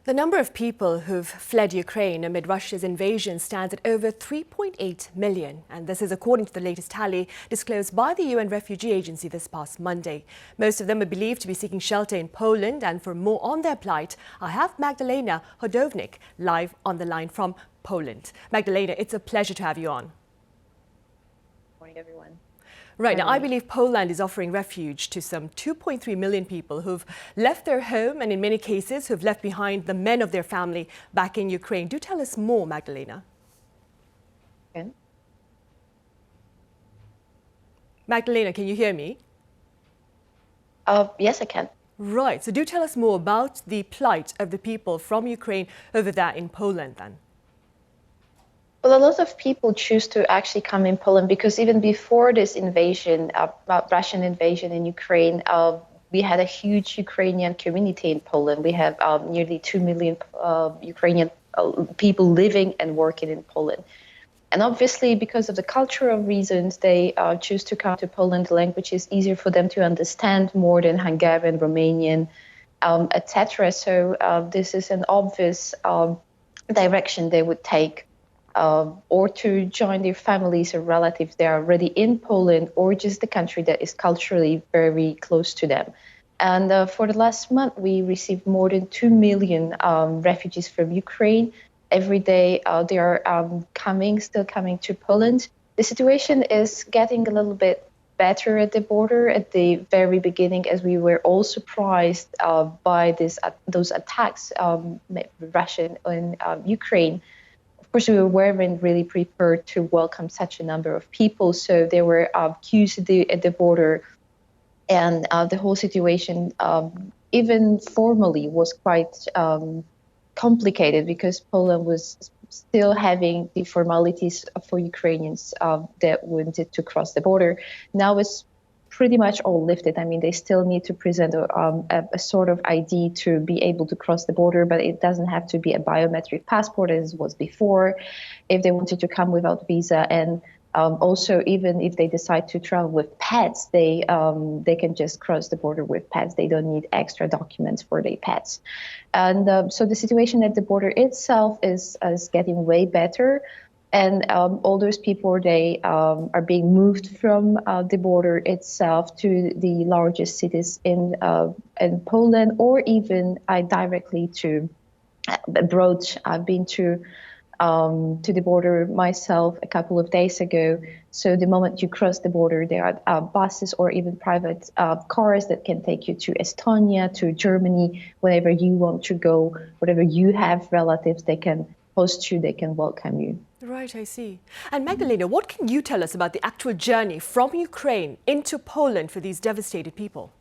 The number of people who've fled Ukraine amid Russia's invasion stands at over 3.8 million. And this is according to the latest tally disclosed by the UN Refugee Agency this past Monday. Most of them are believed to be seeking shelter in Poland. And for more on their plight, I have Magdalena Hodownik live on the line from Poland. Magdalena, it's a pleasure to have you on. Good morning, everyone. Right, now I believe Poland is offering refuge to some 2.3 million people who've left their home and in many cases who've left behind the men of their family back in Ukraine. Do tell us more, Magdalena. Okay. Magdalena, can you hear me? Yes, I can. Right, so do tell us more about the plight of the people from Ukraine over there in Poland then. Well, a lot of people choose to actually come in Poland because even before this invasion, Russian invasion in Ukraine, we had a huge Ukrainian community in Poland. We have nearly 2 million Ukrainian people living and working in Poland. And obviously, because of the cultural reasons, they choose to come to Poland. The language is easier for them to understand more than Hungarian, Romanian, etc. So this is an obvious direction they would take. Or to join their families or relatives that are already in Poland, or just the country that is culturally very close to them. And for the last month, we received more than 2 million refugees from Ukraine. Every day they are still coming to Poland. The situation is getting a little bit better at the border. At the very beginning, as we were all surprised by those attacks, Russian in Ukraine. Of course, we weren't really prepared to welcome such a number of people, so there were queues at the border, and the whole situation, even formally, was quite complicated because Poland was still having the formalities for Ukrainians that wanted to cross the border. Now it's pretty much all lifted. I mean, they still need to present a sort of ID to be able to cross the border, but it doesn't have to be a biometric passport as was before if they wanted to come without visa. And also, even if they decide to travel with pets, they can just cross the border with pets. They don't need extra documents for their pets. And so the situation at the border itself is getting way better. And all those people, they are being moved from the border itself to the largest cities in Poland, or even directly to abroad. I've been to the border myself a couple of days ago. So the moment you cross the border, there are buses or even private cars that can take you to Estonia, to Germany, wherever you want to go, whatever you have relatives, they can host you, they can welcome you. Right, I see. And Magdalena, what can you tell us about the actual journey from Ukraine into Poland for these devastated people?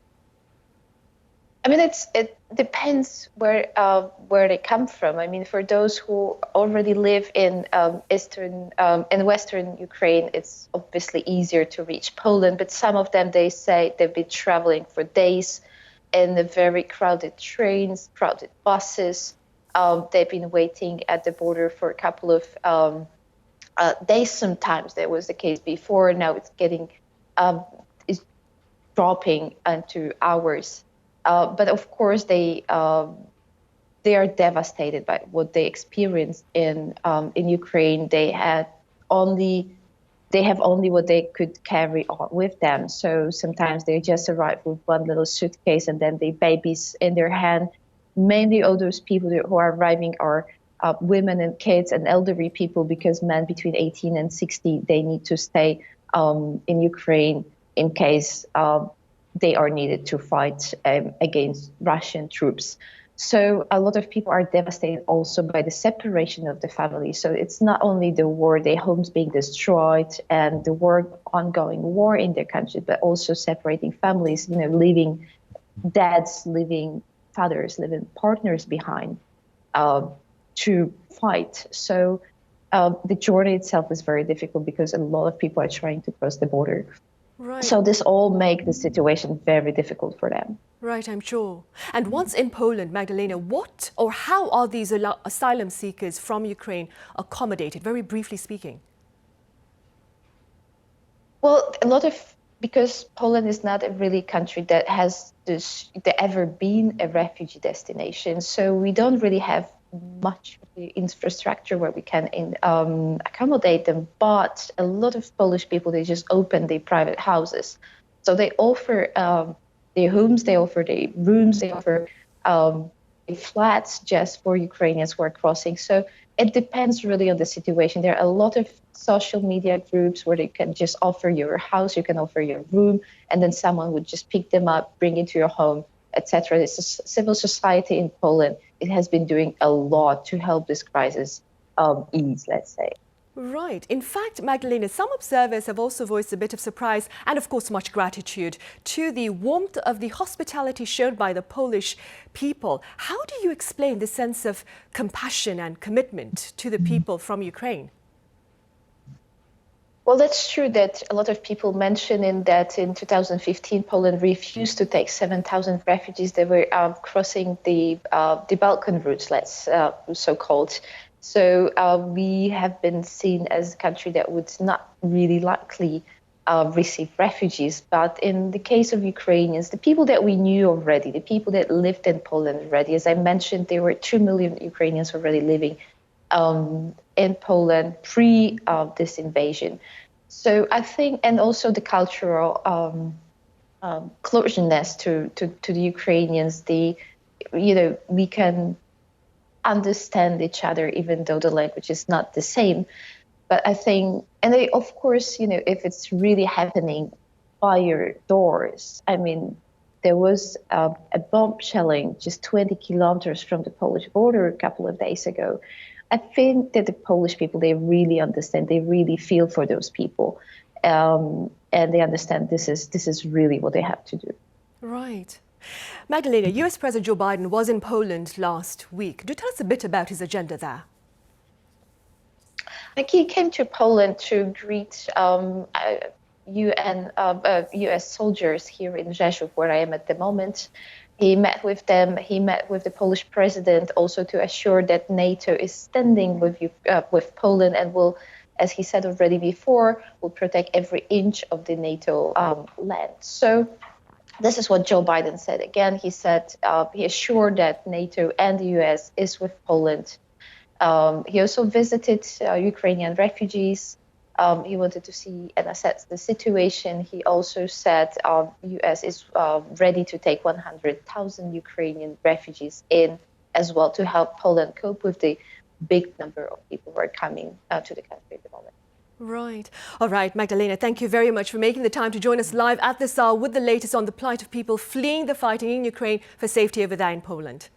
I mean, it depends where they come from. I mean, for those who already live in western Ukraine, it's obviously easier to reach Poland. But some of them, they say they've been traveling for days in the very crowded trains, crowded buses. They've been waiting at the border for a couple of days. Sometimes that was the case before. Now it's is dropping into hours. But of course, they are devastated by what they experienced in Ukraine. They have only what they could carry on with them. So sometimes they just arrive with one little suitcase and then the babies in their hand. Mainly all those people who are arriving are women and kids and elderly people, because men between 18 and 60, they need to stay in Ukraine in case they are needed to fight against Russian troops. So a lot of people are devastated also by the separation of the family. So it's not only the war, their homes being destroyed and the ongoing war in their country, but also separating families, leaving dads, leaving fathers, leaving partners behind to fight. So the journey itself is very difficult because a lot of people are trying to cross the border. Right. So this all makes the situation very difficult for them. Right, I'm sure. And once in Poland, Magdalena, what or how are these asylum seekers from Ukraine accommodated, very briefly speaking? Well, a lot of because Poland is not a really country that has ever been a refugee destination, so we don't really have much of the infrastructure where we can accommodate them. But a lot of Polish people, they just open their private houses, so they offer their homes, they offer their rooms, they offer flats just for Ukrainians who are crossing. So it depends really on the situation. There are a lot of social media groups where they can just offer your house, you can offer your room, and then someone would just pick them up, bring it to your home, etc. It's a civil society in Poland. It has been doing a lot to help this crisis ease, let's say. Right. In fact, Magdalena, some observers have also voiced a bit of surprise and, of course, much gratitude to the warmth of the hospitality shown by the Polish people. How do you explain this sense of compassion and commitment to the people from Ukraine? Well, that's true that a lot of people mention that in 2015, Poland refused to take 7,000 refugees that were crossing the Balkan routes, let's so-called. So we have been seen as a country that would not really likely receive refugees. But in the case of Ukrainians, the people that we knew already, the people that lived in Poland already, as I mentioned, there were 2 million Ukrainians already living in Poland pre this invasion. So I think, and also the cultural closeness to the Ukrainians, we can understand each other, even though the language is not the same. But I think, and they, of course, if it's really happening by your doors, I mean, there was a bomb shelling just 20 kilometers from the Polish border a couple of days ago. I think that the Polish people, they really understand, they really feel for those people. And they understand this is really what they have to do. Right. Magdalena, US President Joe Biden was in Poland last week. Do tell us a bit about his agenda there. He came to Poland to greet US soldiers here in Rzeszów, where I am at the moment. He met with them. He met with the Polish president also to assure that NATO is standing with Poland and will, as he said already before, will protect every inch of the NATO land. So this is what Joe Biden said. Again, he said he assured that NATO and the US is with Poland. He also visited Ukrainian refugees. He wanted to see and assess the situation. He also said U.S. is ready to take 100,000 Ukrainian refugees in as well to help Poland cope with the big number of people who are coming to the country at the moment. Right. All right, Magdalena, thank you very much for making the time to join us live at this hour with the latest on the plight of people fleeing the fighting in Ukraine for safety over there in Poland.